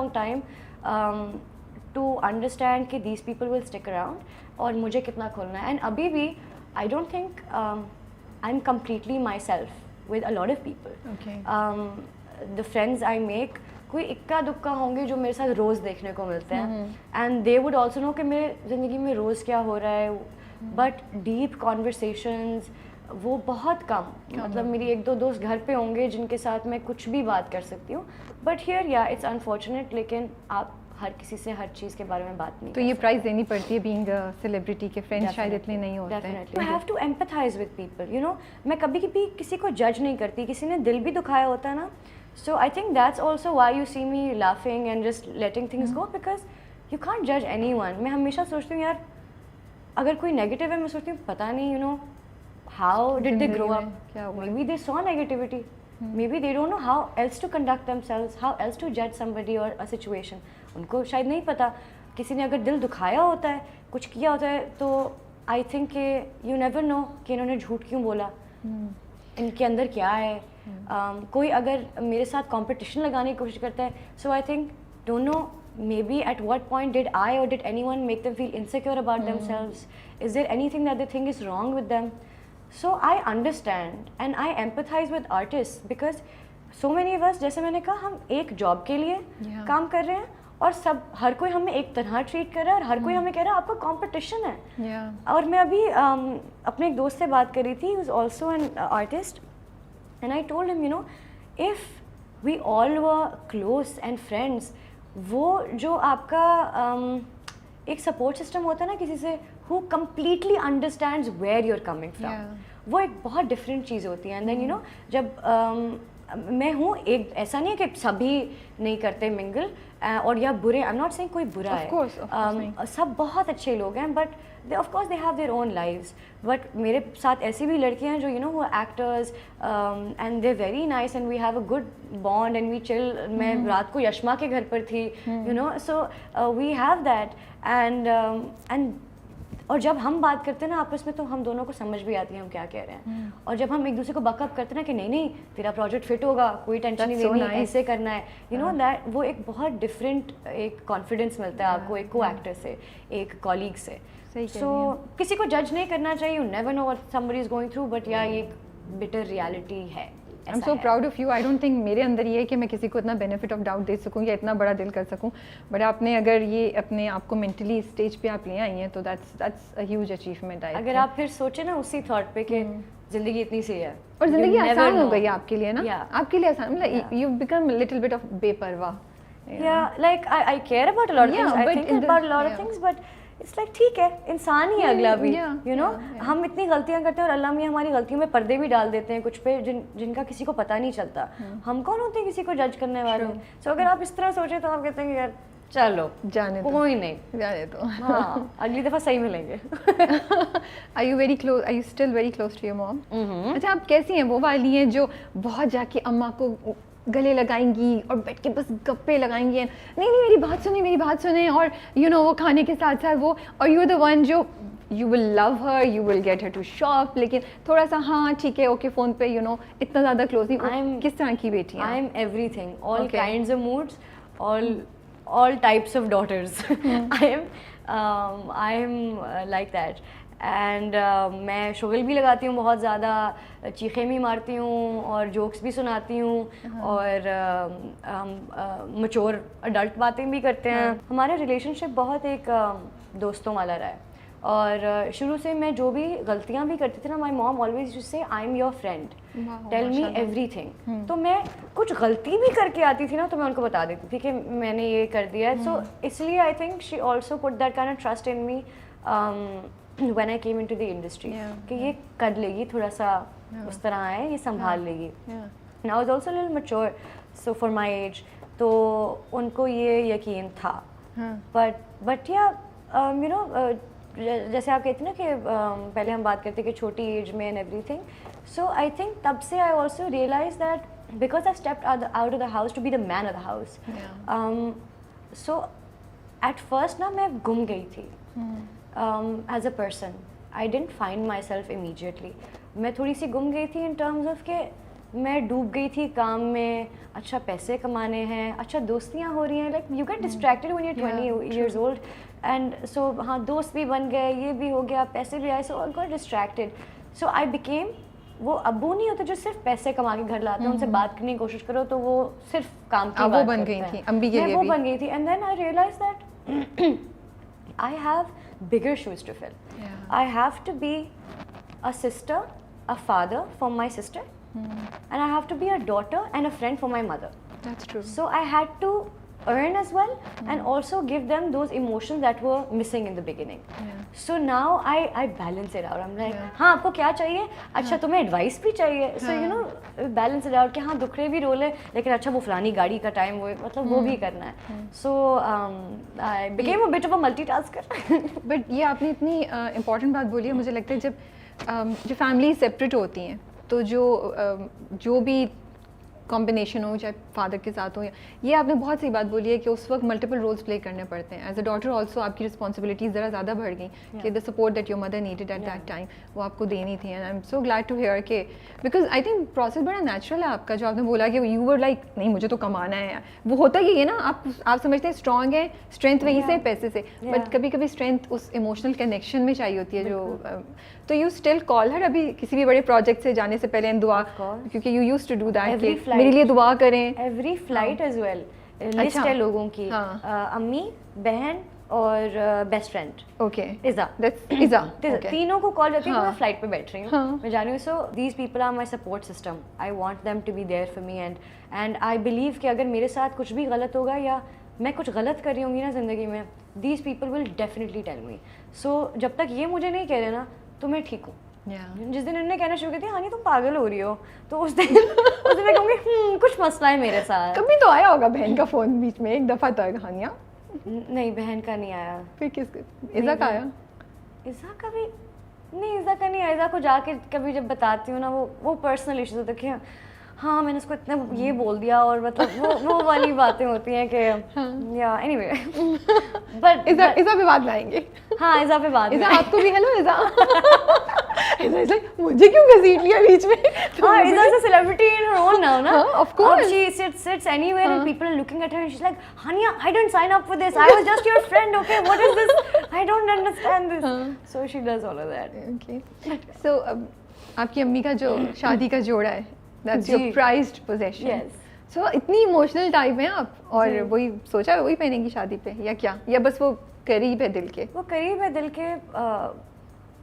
Long time to understand कि these people will stick around और मुझे कितना खोलना है. एंड अभी भी I don't think I am completely my self with a lot of people. The friends I make, कोई इक्का दुक्का होंगे जो मेरे साथ रोज़ देखने को मिलते हैं, and they would also know कि मेरे ज़िंदगी में रोज़ क्या हो रहा है. बट डीप कॉन्वर्सेशंस वो बहुत कम. मतलब मेरी एक दो दोस्त घर पे होंगे जिनके साथ मैं कुछ भी बात कर सकती हूँ. बट हियर या इट्स अनफॉर्चुनेट, लेकिन आप हर किसी से हर चीज़ के बारे में बात नहीं. तो ये प्राइस देनी पड़ती है बीइंग अ सेलिब्रिटी के फ्रेंड्स शायद इतने नहीं होते हैं. You have to empathise with people, you know. मैं कभी कभी किसी को जज नहीं करती, किसी ने दिल भी दुखाया होता है ना. So I think that's also why you see me laughing and just letting things go, because you can't judge anyone. मैं हमेशा सोचती हूँ यार, अगर कोई नेगेटिव है मैं सोचती हूँ पता नहीं, you know, how did they grow up? Maybe they saw negativity. Maybe they don't know how else to conduct themselves, how else to judge somebody or a situation. उनको शायद नहीं पता. किसी ने अगर दिल दुखाया होता है, कुछ किया होता है, तो I think you never know कि इन्होंने झूठ क्यों बोला, इनके अंदर क्या है. कोई अगर मेरे साथ कंपटीशन लगाने की कोशिश करता है, so I think don't know maybe at what point did I और did anyone make them feel insecure about themselves. Is there anything that they think is wrong with them. So I understand and I empathise with artist, because so many of us, जैसे मैंने कहा, हम एक job के लिए काम कर रहे हैं और सब हर कोई हमें एक तरह ट्रीट कर रहा है और हर कोई हमें कह रहा है आपका कंपटीशन है. और मैं अभी अपने एक दोस्त से बात कर रही थी, who is also an artist, and I told him, you know, if we all were close and friends, वो जो आपका एक सपोर्ट सिस्टम होता है ना किसी से, who completely understands where you're coming from, वो एक बहुत डिफरेंट चीज़ होती है. एंड देन यू नो, जब मैं हूँ, एक ऐसा नहीं है कि सभी नहीं करते मिंगल और या बुरे, आई एम नॉट सेइंग कोई बुरा है, सब बहुत अच्छे लोग हैं, but they of course they have their own lives. But मेरे साथ ऐसी भी लड़कियां हैं जो यू नो वो actors and they very nice and we have a good bond and we chill. मैं रात को यशमा के घर पर थी, you know, so we have that. And और जब हम बात करते हैं ना आपस में, तो हम दोनों को समझ भी आती है हम क्या कह रहे हैं. और जब हम एक दूसरे को बकअप करते हैं ना कि नहीं नहीं तेरा प्रोजेक्ट फिट होगा, कोई टेंशन नहीं लेनी, ऐसे करना है, यू नो, दैट वो एक बहुत डिफरेंट एक कॉन्फिडेंस मिलता है आपको एक को एक्टर से, एक कॉलीग से. सो किसी को जज नहीं करना चाहिए. You never know what somebody is going through, but या ये एक बिटर रियलिटी है. I am so proud of you. I don't think मेरे अंदर ये है कि मैं किसी को इतना बेनिफिट ऑफ डाउट दे सकूँ या इतना बड़ा दिल कर सकूँ, बट आपने अगर ये अपने आप को मेंटली स्टेज पे आप ले आई हैं तो दैट्स अ ह्यूज अचीवमेंट. अगर आप फिर सोचे ना उसी थॉट पे कि ज़िंदगी इतनी सी है और ज़िंदगी आसान हो गई आपके लिए ना, आपके लिए आसान, मतलब you become little bit of बेपरवाह. Yeah, like I care about a lot of things. I think about a lot of things, but it's like ठीक है, इंसान ही अगला भी, you know. हम इतनी गलतियां करते हैं और अल्लाह मियां हमारी गलतियों में पर्दे भी डाल देते हैं कुछ पे जिनका किसी को पता नहीं चलता. हम कौन होते हैं किसी को जज करने वाले. सो अगर आप इस तरह सोचे तो आप कहते हैं यार चलो जाने कोई नहीं, जाने दो, हाँ अगली दफ़ा सही मिलेंगे. Are you very close? Are you still very close to your mom? अच्छा, आप कैसी हैं? वो वाली हैं जो बहुत जाके अम्मा को गले लगाएंगी और बैठ के बस गप्पे लगाएंगी, नहीं नहीं मेरी बात सुने, मेरी बात सुने, और यू नो वो खाने के साथ साथ वो, और यू द वन जो you will love her, you will get her to shop, लेकिन थोड़ा सा हाँ ठीक है ओके फ़ोन पे, यू नो, इतना ज़्यादा क्लोज नहीं. किस तरह की बेटी है? I am everything, all kinds of moods, all types of daughters. I am like that. And मैं शुगल भी लगाती हूँ बहुत ज़्यादा, चीखें भी मारती हूँ और जोक्स भी सुनाती हूँ और मैच्योर अडल्ट बातें भी करते हैं. हमारा रिलेशनशिप बहुत एक दोस्तों वाला रहा है और शुरू से मैं जो भी गलतियाँ भी करती थी ना, my mom always used say I am your friend, tell me everything. तो मैं कुछ गलती भी करके आती थी ना तो मैं उनको बता देती थी कि मैंने ये कर दिया है. सो इसलिए I think she also put that kind of trust in me when I came into the industry कि ये कर लेगी, थोड़ा सा उस तरह है, ये संभाल लेगी. Now is also little mature so for my age, तो उनको ये यकीन था. बट या यू नो, जैसे आप कहते हैं ना कि पहले हम बात करते कि छोटी एज में and everything. So I think तब से I also realise that because I stepped out of the house to be the man of the house. So at first ना मैं गुम गई थी as a person. I didn't find myself immediately. मैं थोड़ी सी गुम गई थी इन टर्म्स ऑफ के मैं डूब गई थी काम में, अच्छा पैसे कमाने हैं, अच्छा दोस्तियाँ हो रही हैं, like you get distracted when you 20 years old and so हाँ दोस्त भी बन गए, ये भी हो गया, पैसे भी आए, so I got distracted. So I became वो अब्बू नहीं होते जो सिर्फ पैसे कमा के घर लाते हैं, उनसे बात करने की कोशिश करो तो वो सिर्फ काम की बात वो बन गई थी अम्बी के लिए वो भी. बन गई थी and then I realise that I have bigger shoes to fill. I have to be a sister, a father for my sister, and I have to be a daughter and a friend for my mother. That's true. So I had to earn as well and also give them those emotions that were missing in the beginning. So now I balance it out. I'm like, हाँ आपको क्या चाहिए, अच्छा तुम्हें advice भी चाहिए, so you know balance it out कि हाँ दुख रहे भी रोल है लेकिन अच्छा वो फलानी गाड़ी का टाइम वो मतलब वो भी करना है. So I became a bit of a multitasker. But ये आपने इतनी इम्पॉर्टेंट बात बोली है, मुझे लगता है जो फैमिली सेपरेट होती हैं तो जो भी कॉम्बिनेशन हो, चाहे फादर के साथ हो, या ये आपने बहुत सही बात बोली है कि उस वक्त मल्टीपल रोल्स प्ले करने पड़ते हैं. एज अ डॉटर ऑल्सो आपकी रिस्पॉन्सिबिलिटीज़ ज़रा ज़्यादा बढ़ गई कि the support that your mother needed at that time वो आपको देनी थी. And I am so glad to hear के बिकॉज आई थिंक प्रोसेस बड़ा नेचुरल है आपका, जो आपने बोला कि यू वर लाइक नहीं मुझे तो कमाना है. वो होता ही है ना, आप समझते हैं स्ट्रॉन्ग है, स्ट्रेंथ वहीं से पैसे से, बट कभी कभी स्ट्रेंथ उस इमोशनल कनेक्शन में चाहिए होती है जो तो यू स्टिल कॉल हर अभी किसी भी बड़े प्रोजेक्ट से जाने से पहले एंड दुआ, क्योंकि you used to do that कि मेरे लिए दुआ करें. Every flight as well list है लोगों की, अम्मी, बहन और बेस्ट फ्रेंड. ओके, इज़ा तीनों को कॉल जाती है कि मैं फ्लाइट पे बैठ रही हूँ, मैं जा रही हूँ. So these people are my support system. I want them to be there for me and I believe कि अगर मेरे साथ कुछ भी गलत होगा या मैं कुछ गलत कर रही होंगी ना ज़िंदगी में, these people will definitely tell me. So जब तक ये मुझे नहीं कह रहे ना तो मैं ठीक हूँ. जिस दिन इन्होंने कहना शुरू कर दिया हाँ नहीं तुम पागल हो रही हो, तो उस दिन मैं कहूँगी कुछ मसला है मेरे साथ. कभी तो आया होगा बहन का फ़ोन बीच में, एक दफ़ा तो कहानियाँ. नहीं बहन का नहीं आया. फिर किसका? इज़ा का आया? इज़ा का भी नहीं, इज़ा का नहीं आया. इज़ा को जाके कभी जब बताती हूँ ना वो पर्सनल इश्यूज होते कि हाँ मैंने उसको इतना ये बोल दिया, और मतलब वो वाली बातें होती हैं कि या एनीवे. बट इज़ा पे बात लाएंगे. हाँ इज़ा पे बात. इज़ा आपको भी हेलो इज़ा. इज़ा मुझे क्यों घसीट लिया बीच में? हाँ Izza is a celebrity in her own now ना. Of course. She sits anywhere and people are looking at her and she's like, Hania, I didn't sign up for this. I was just your friend. Okay, what is this? I don't understand this. So she does all of that. Okay. So आपकी अम्मी का जो शादी का जोड़ा है, that's your prized possession. Yes. So इतनी emotional type हैं आप, और वही सोचा वही पहनेंगी शादी पे या क्या, या बस वो करीब है दिल के? वो करीब है दिल के.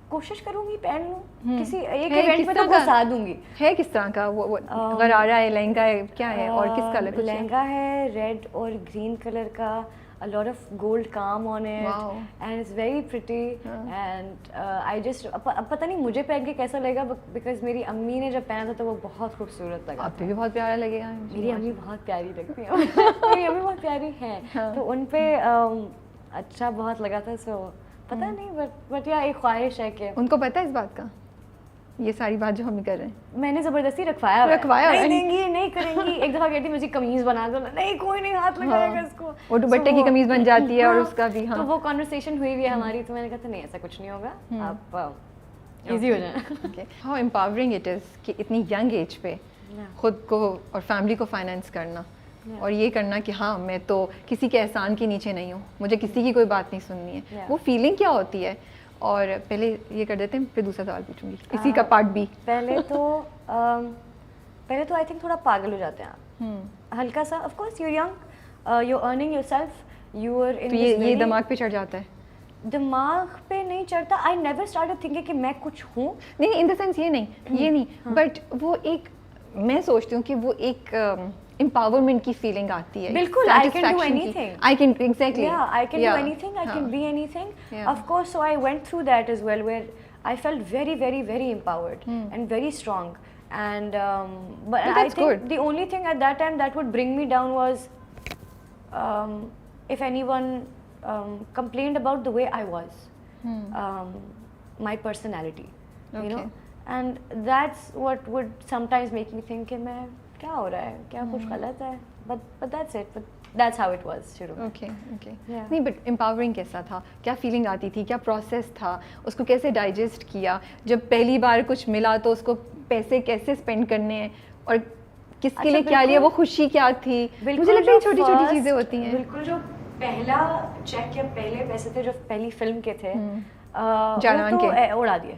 कोशिश करूंगी पहन लूं किसी एक इवेंट पे तो घुसा दूंगी. है किस तरह का वो गरारा है, लहंगा है, क्या है, और किस कलर का? लहंगा है रेड और ग्रीन कलर का, a lot of gold calm on it. Wow. And it's very pretty. And I just पता नहीं मुझे पहन के कैसा लगेगा, because मेरी अम्मी ने जब पहना था तो वो बहुत खूबसूरत लगा. आपको भी बहुत प्यारा लगेगा. मेरी अम्मी बहुत प्यारी लगती है. मेरी अम्मी बहुत प्यारी है, तो उन पे अच्छा बहुत लगा था. सो पता नहीं, बट या एक ख्वाहिश है कि उनको पता है इस बात का, ये सारी बात जो हम कर रहे हैं. मैंने ज़बरदस्ती रखवाया नहीं देंगी, नहीं करेंगी. एक दफ़ा कहती मुझे कमीज़ बना दो, नहीं कोई नहीं हाथ लगाएगा इसको. वो दुपट्टे की कमीज़ बन जाती है और उसका भी. तो वो कॉन्वर्सेशन हुई भी है हमारी, तो मैंने कहा था नहीं ऐसा कुछ नहीं होगा, आप इजी हो जाए. हाउ एम्पावरिंग इट इज़ कि इतनी यंग एज पे खुद को और फैमिली को फाइनेंस करना, और ये करना कि हाँ मैं तो किसी के एहसान के नीचे नहीं हूँ, मुझे किसी की कोई बात नहीं सुननी है. वो फीलिंग क्या होती है? और पहले ये कर देते हैं, फिर दूसरा सवाल पूछूंगी इसी का पार्ट बी. पहले तो आई थिंक थोड़ा पागल हो जाते हैं आप, हल्का सा. Of course you young, you earning yourself, you are in. ये दिमाग पे चढ़ जाता है? दिमाग पे नहीं चढ़ता. आई नेवर स्टार्टेड थिंकिंग कि मैं कुछ हूँ. नहीं इन द सेंस ये नहीं, बट वो एक, मैं सोचती हूँ कि वो एक empowerment की feeling आती है. बिल्कुल, I can do anything. I can exactly. Yeah, I can do anything. I can be anything. Of course, so I went through that as well, where I felt very, very, very empowered and very strong. And but I think the only thing at that time that would bring me down was if anyone complained about the way I was, my personality, you know, and that's what would sometimes make me think कि मैं क्या हो रहा है, क्या कुछ गलत है. but that's it. But that's how it was शुरू में. Okay. नहीं, but empowering कैसा था, क्या फीलिंग आती थी, क्या प्रोसेस था, उसको कैसे डाइजेस्ट किया? जब पहली बार कुछ मिला तो उसको पैसे कैसे स्पेंड करने हैं, और किसके अच्छा, लिए क्या लिया, बिल्कुल। वो खुशी क्या थी, बिल्कुल मुझे लगता है जो छोटी छोटी first- चीज़ें होती हैं। बिल्कुल जो पहला चेक या पहले पैसे थे जो पहली फिल्म के थे जानान वो तो के। उड़ा दिए।